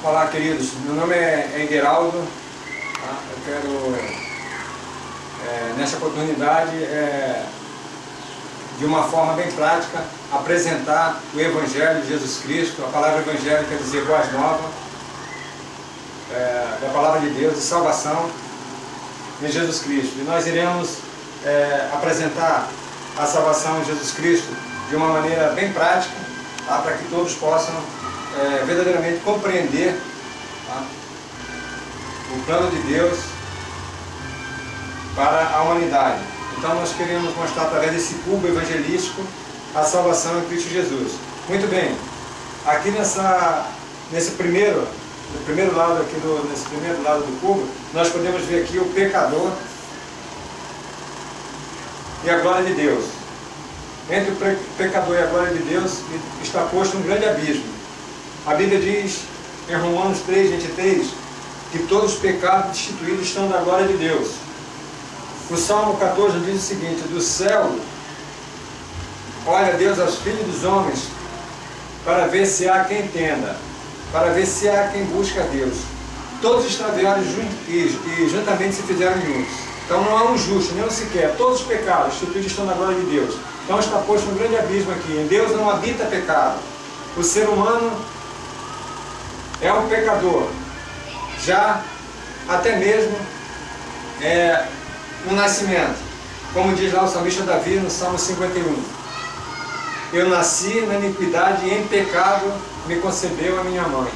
Olá, queridos. Meu nome é Engueraldo. Eu quero, nessa oportunidade, de uma forma bem prática, apresentar o Evangelho de Jesus Cristo. A palavra Evangelho quer dizer boas novas, da palavra de Deus, de salvação em Jesus Cristo. E nós iremos apresentar a salvação em Jesus Cristo de uma maneira bem prática, tá? Para que todos possam verdadeiramente compreender, tá, o plano de Deus para a humanidade. Então nós queremos mostrar através desse cubo evangelístico a salvação em Cristo Jesus. Muito bem, aqui nesse primeiro lado aqui nesse primeiro lado do cubo, nós podemos ver aqui o pecador e a glória de Deus. Entre o pecador e a glória de Deus está posto um grande abismo. A Bíblia diz em Romanos 3:23 que todos os pecados destituídos estão da glória de Deus. O Salmo 14 diz o seguinte: do céu olha Deus aos filhos dos homens para ver se há quem entenda, para ver se há quem busca a Deus. Todos extraviaram e juntamente se fizeram inúteis. Então não há um justo, nem um sequer. Todos os pecados destituídos estão da glória de Deus. Então está posto um grande abismo aqui. Em Deus não habita pecado. O ser humano é um pecador, já até mesmo no nascimento. Como diz lá o salmista Davi no Salmo 51. Eu nasci na iniquidade e em pecado me concebeu a minha mãe.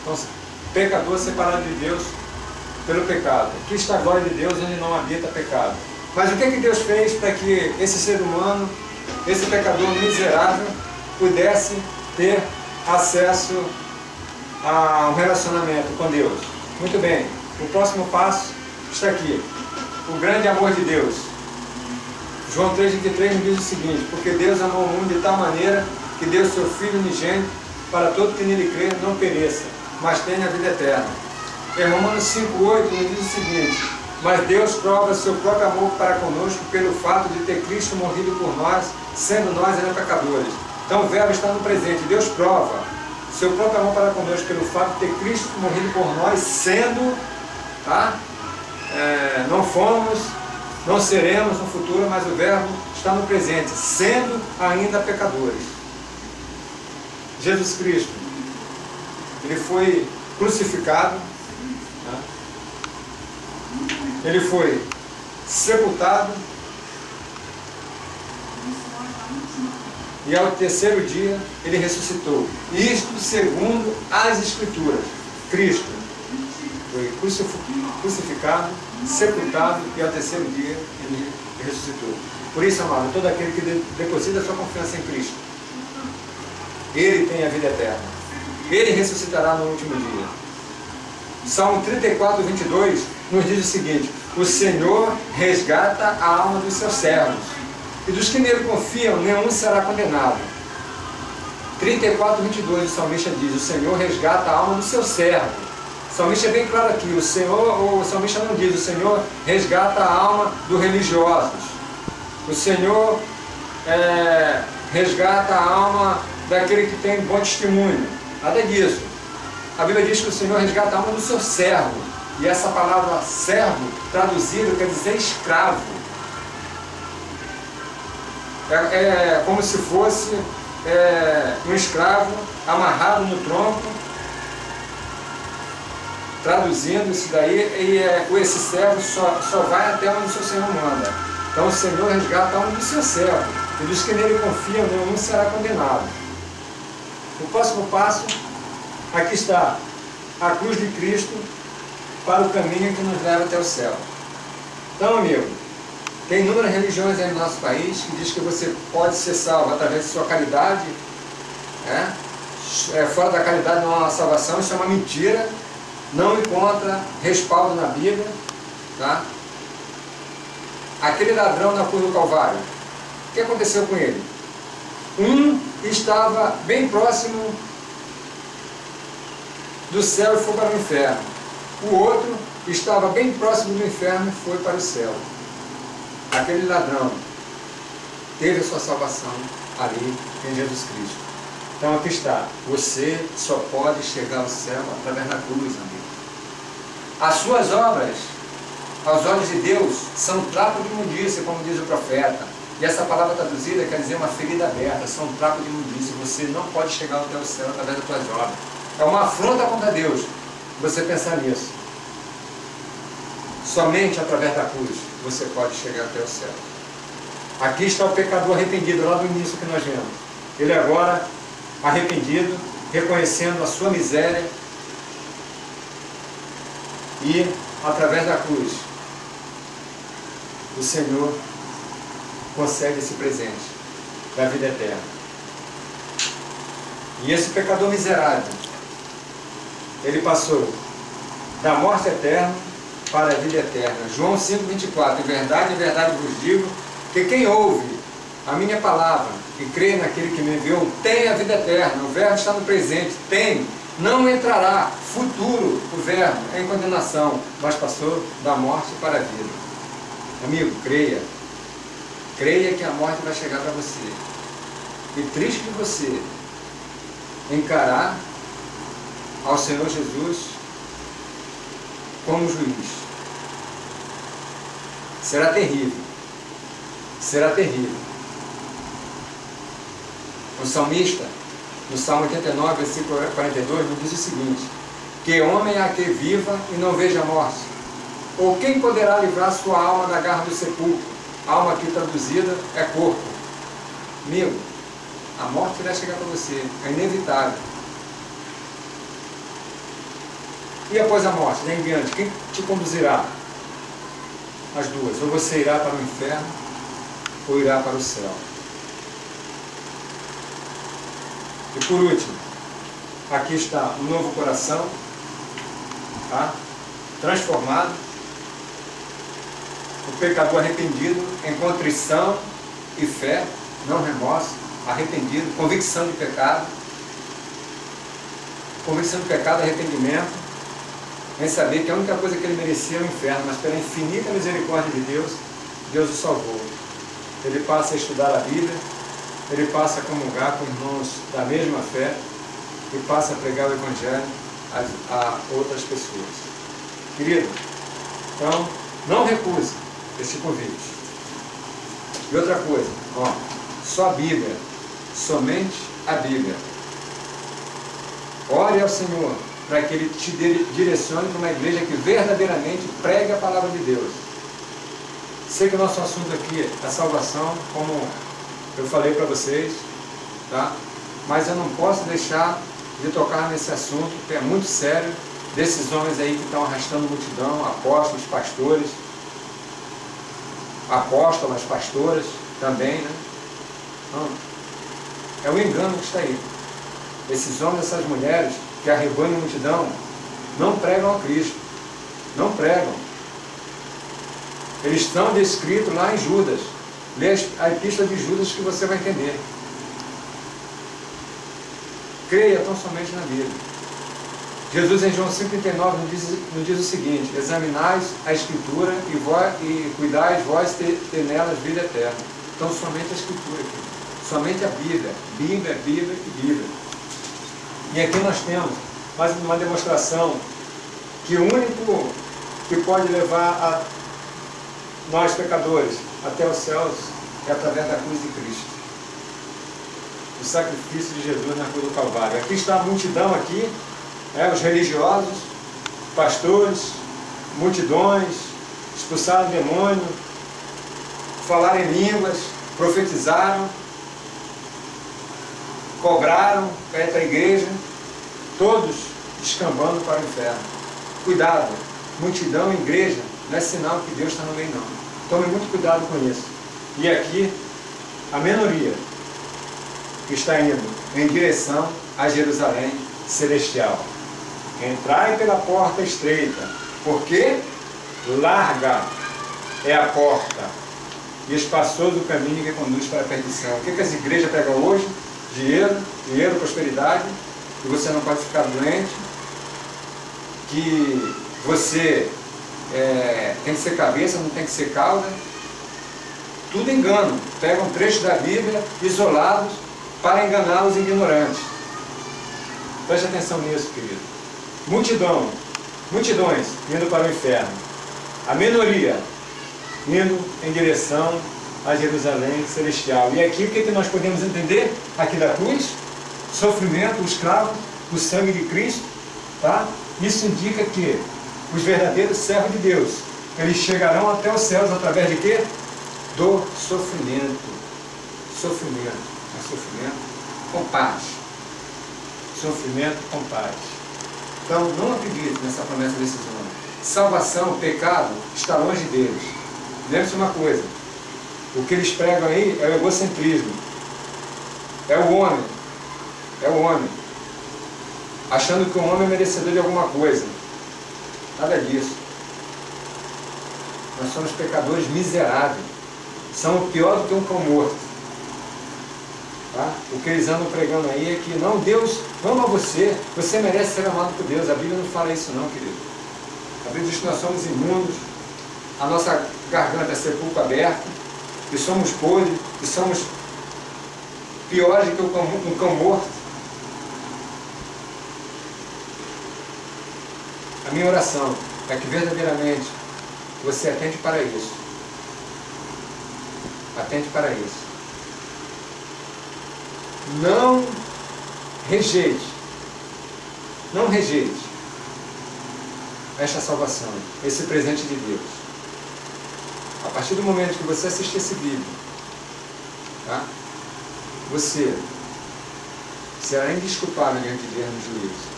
Então, pecador separado de Deus pelo pecado. Aqui está a glória de Deus onde não habita pecado. Mas o que Deus fez para que esse ser humano, esse pecador miserável, pudesse ter acesso a um relacionamento com Deus? Muito bem, o próximo passo está aqui. O grande amor de Deus. João 3:23 nos diz o seguinte: porque Deus amou o mundo de tal maneira que deu seu Filho unigênito para todo que nele crê não pereça, mas tenha a vida eterna. Em Romanos 5:8 nos diz o seguinte: mas Deus prova seu próprio amor para conosco pelo fato de ter Cristo morrido por nós, sendo nós ainda pecadores. Então o verbo está no presente. Deus prova seu próprio amor para conosco pelo fato de ter Cristo morrido por nós, sendo, tá? Não fomos, não seremos no futuro, mas o verbo está no presente, sendo ainda pecadores. Jesus Cristo, ele foi crucificado, tá? Ele foi sepultado e ao terceiro dia ele ressuscitou. Isto segundo as Escrituras. Cristo foi crucificado, sepultado e ao terceiro dia ele ressuscitou. Por isso, amado, todo aquele que deposita sua confiança em Cristo, ele tem a vida eterna. Ele ressuscitará no último dia. Salmo 34:22 nos diz o seguinte: o Senhor resgata a alma dos seus servos, e dos que nele confiam, nenhum será condenado. 34:22 o salmista diz: o Senhor resgata a alma do seu servo. O salmista é bem claro aqui. O salmista não diz: o Senhor resgata a alma dos religiosos. O Senhor resgata a alma daquele que tem bom testemunho. Nada disso. A Bíblia diz que o Senhor resgata a alma do seu servo. E essa palavra servo, traduzido, quer dizer escravo. É como se fosse um escravo amarrado no tronco. Traduzindo isso daí, esse servo só vai até onde o seu Senhor manda. Então o Senhor resgata a alma do seu servo. E dos que nele confiam, nenhum será condenado. O próximo passo, aqui está a cruz de Cristo para o caminho que nos leva até o céu. Então, amigo, tem inúmeras religiões aí no nosso país que diz que você pode ser salvo através de sua caridade. Fora da caridade não há salvação. Isso é uma mentira. Não encontra respaldo na Bíblia. Tá? Aquele ladrão na cruz do Calvário, o que aconteceu com ele? Um estava bem próximo do céu e foi para o inferno. O outro estava bem próximo do inferno e foi para o céu. Aquele ladrão teve a sua salvação ali em Jesus Cristo. Então aqui está, você só pode chegar ao céu através da cruz, amigo. As suas obras, aos olhos de Deus, são trapo de imundícia, como diz o profeta. E essa palavra traduzida quer dizer uma ferida aberta, são trapo de imundícia. Você não pode chegar até o céu através das suas obras. É uma afronta contra Deus, você pensar nisso. Somente através da cruz você pode chegar até o céu. Aqui está o pecador arrependido, lá do início que nós vemos. Ele agora arrependido, reconhecendo a sua miséria e, através da cruz, o Senhor concede esse presente da vida eterna. E esse pecador miserável, ele passou da morte eterna para a vida eterna. João 5,24, em verdade vos digo, que quem ouve a minha palavra e crê naquele que me enviou, tem a vida eterna. O verbo está no presente, tem, não entrará, futuro, o verbo é em condenação, mas passou da morte para a vida. Amigo, creia que a morte vai chegar para você. E triste de você encarar ao Senhor Jesus como juiz. Será terrível. Será terrível. O salmista, no Salmo 89, versículo 42, nos diz o seguinte: que homem há que viva e não veja a morte? Ou quem poderá livrar sua alma da garra do sepulcro? Alma aqui traduzida é corpo. Amigo, a morte irá chegar para você, é inevitável. E após a morte, daí em diante, quem te conduzirá? As duas, ou você irá para o inferno, ou irá para o céu. E por último, aqui está um novo coração, tá? Transformado, o pecador arrependido em contrição e fé, não remorso, arrependido, convicção de pecado, arrependimento, em saber que a única coisa que ele merecia é o inferno, mas pela infinita misericórdia de Deus, Deus o salvou. Ele passa a estudar a Bíblia, ele passa a comungar com irmãos da mesma fé e passa a pregar o Evangelho a outras pessoas. Querido, então, não recuse esse convite. E outra coisa, ó, só a Bíblia, somente a Bíblia. Ore ao Senhor para que Ele te direcione para uma igreja que verdadeiramente pregue a palavra de Deus. Sei que o nosso assunto aqui é salvação, como eu falei para vocês, tá? Mas eu não posso deixar de tocar nesse assunto, que é muito sério, desses homens aí que estão arrastando multidão, apóstolos, pastores, apóstolas, pastoras também, né? Então, é o engano que está aí. Esses homens, essas mulheres que arrebanham a multidão, não pregam a Cristo, não pregam. Eles estão descritos lá em Judas. Lê a epístola de Judas que você vai entender. Creia tão somente na Bíblia. Jesus em João 5,39 nos diz o seguinte: examinais a Escritura e cuidais vós ter nelas vida eterna. Então somente a Escritura aqui. Somente a Bíblia. Bíblia, Bíblia e Bíblia. E aqui nós temos mais uma demonstração que o único que pode levar a nós pecadores até os céus é através da cruz de Cristo. O sacrifício de Jesus na cruz do Calvário. Aqui está a multidão aqui, os religiosos, pastores, multidões, expulsaram o demônio, falaram em línguas, profetizaram, cobraram para ir para a igreja, todos descambando para o inferno. Cuidado, multidão em igreja não é sinal que Deus está no meio, não. Tome muito cuidado com isso. E aqui, a minoria que está indo em direção a Jerusalém celestial. Entrai pela porta estreita, porque larga é a porta e espaçoso o caminho que conduz para a perdição. O que as igrejas pegam hoje? Dinheiro, prosperidade, que você não pode ficar doente, que você tem que ser cabeça, não tem que ser cauda. Tudo engano. Pegam trechos da Bíblia isolados para enganar os ignorantes. Preste atenção nisso, querido. Multidões indo para o inferno. A minoria indo em direção a Jerusalém celestial. E aqui o que nós podemos entender? Aqui da cruz, sofrimento, o escravo, o sangue de Cristo, tá? Isso indica que os verdadeiros servos de Deus, eles chegarão até os céus através de quê? Do sofrimento. Sofrimento. É sofrimento com paz. Sofrimento com paz. Então, não acredite nessa promessa desse homem. Salvação, pecado, está longe deles. Lembre-se uma coisa. O que eles pregam aí é o egocentrismo. É o homem. É o homem. Achando que o homem é merecedor de alguma coisa. Nada disso. Nós somos pecadores miseráveis. São pior do que um cão morto. Tá? O que eles andam pregando aí é que não, Deus ama você, você merece ser amado por Deus. A Bíblia não fala isso não, querido. A Bíblia diz que nós somos imundos, a nossa garganta é sepulcro aberto, que somos podres, que somos piores do que um cão morto. A minha oração é que verdadeiramente você atente para isso. Atente para isso. Não rejeite esta salvação, esse presente de Deus. A partir do momento que você assistir esse vídeo, tá? Você será indesculpável diante de Deus no juízo.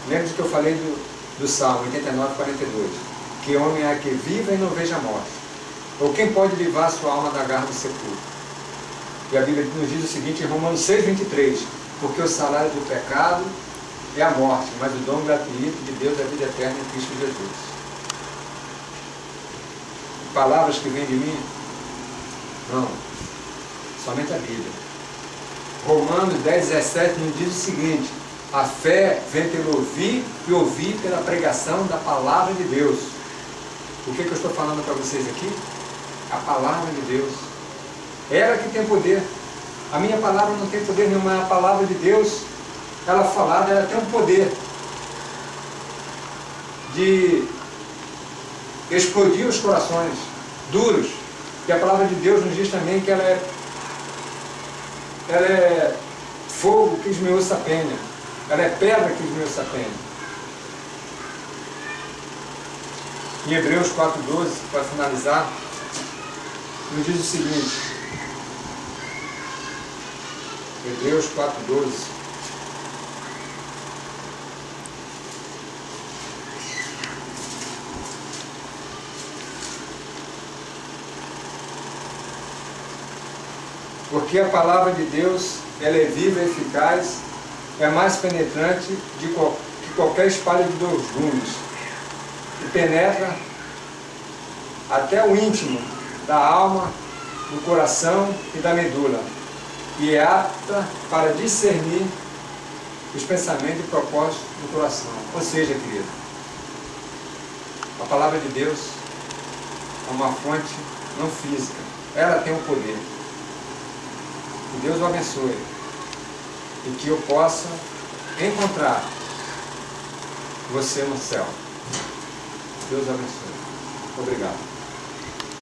Lembre-se que eu falei do Salmo 89, 42. Que homem é que viva e não veja a morte? Ou quem pode livrar a sua alma da garra do sepulcro? E a Bíblia nos diz o seguinte em Romanos 6, 23. Porque o salário do pecado é a morte, mas o dom gratuito de Deus é a vida eterna em Cristo Jesus. Palavras que vêm de mim? Não. Somente a Bíblia. Romanos 10, 17 nos diz o seguinte. A fé vem pelo ouvir e ouvir pela pregação da palavra de Deus. O que eu estou falando para vocês aqui? A palavra de Deus. Ela que tem poder. A minha palavra não tem poder nenhum, mas a palavra de Deus, ela falada, ela tem um poder de explodir os corações duros. E a palavra de Deus nos diz também que ela é fogo que esmiuça a penha. Ela é pedra que esmiuça a penha. Em Hebreus 4,12, para finalizar, nos diz o seguinte. Hebreus 4,12. Porque a palavra de Deus, ela é viva e eficaz, é mais penetrante que qualquer espada de 2 gumes, e penetra até o íntimo da alma, do coração e da medula, e é apta para discernir os pensamentos e propósitos do coração. Ou seja, querido, a palavra de Deus é uma fonte não física, ela tem o poder. Que Deus o abençoe e que eu possa encontrar você no céu. Deus abençoe. Obrigado.